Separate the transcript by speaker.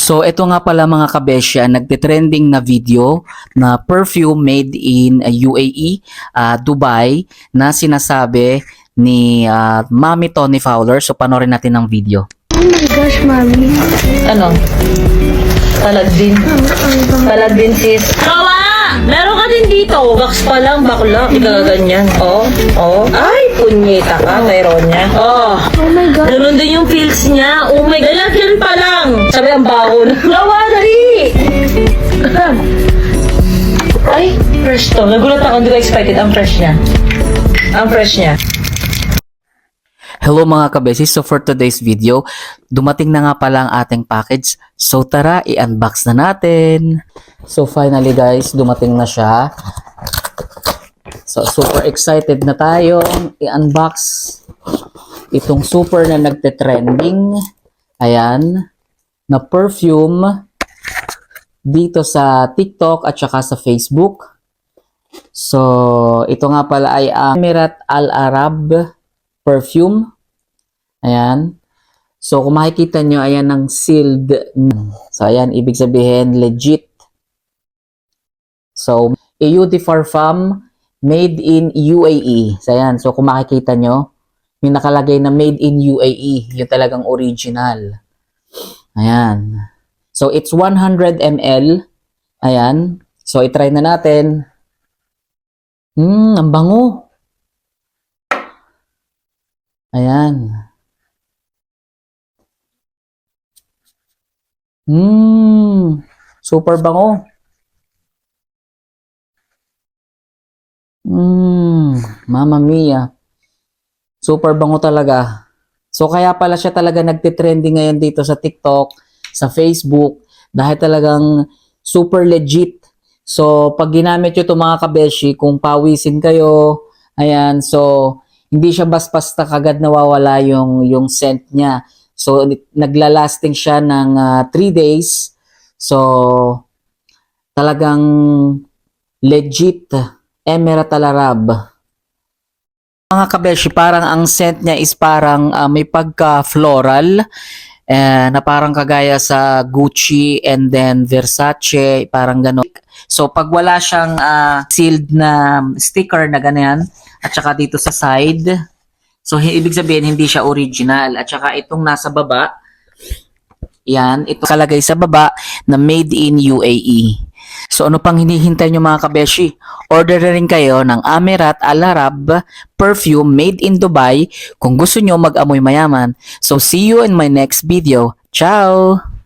Speaker 1: So ito nga pala mga kabesya, nagte-trending na video na perfume made in UAE, Dubai, na sinasabi ni Mami Tony Fowler. So panoorin natin ang video.
Speaker 2: Oh my gosh, Mami.
Speaker 3: Ano? Talad din. Talad din, sis. Kawa! Meron ka din dito. Wax pa lang, bakla. Hindi ka ganyan. Oh, oh. Ay, punyeta ka, Tyronia. Oh.
Speaker 2: Oh my God.
Speaker 3: Ganun din yung feels niya. Oh my God, lagyan pa lang. Sabi ang bahon. Kawa, dali! Ay, fresh to. Nagulat ako, hindi ko expected. Ang fresh niya. Ang fresh niya.
Speaker 1: Hello mga kabesis, so for today's video, dumating na nga pala ang ating package. So tara, i-unbox na natin. So finally guys, dumating na siya. So super excited na tayo i-unbox itong super na nagte-trending. Ayan, na perfume dito sa TikTok at saka sa Facebook. So ito nga pala ay Emirat Al Arab perfume. Ayan. So, kung makikita nyo, ayan ang sealed. So, ayan, ibig sabihin, legit. So, Eau de Parfum made in UAE. So, ayan. So, kung makikita nyo, yung nakalagay na made in UAE, yung talagang original. Ayan. So, it's 100 ml. Ayan. So, itry na natin. Ang bango. Ayan. Super bango. Mamma mia. Super bango talaga. So kaya pala siya talaga nagte-trending ngayon dito sa TikTok, sa Facebook, dahil talagang super legit. So pag ginamit nyo ito mga kabeshi, kung pawisin kayo, ayan, so hindi siya basta kagad nawawala yung scent niya. So, nagla-lasting siya ng 3 days. So, talagang legit Emirat Al Arab. Mga kabeshi, parang ang scent niya is parang may pagka-floral. Na parang kagaya sa Gucci and then Versace, parang gano'n. So, pag wala siyang sealed na sticker na ganyan, at saka dito sa side, so, ibig sabihin, hindi siya original. At saka itong nasa baba, yan, ito kalagay sa baba na made in UAE. So, ano pang hinihintay nyo mga kabeshi? Order na rin kayo ng Emirat Al Arab perfume made in Dubai kung gusto nyo mag-amoy mayaman. So, see you in my next video. Ciao!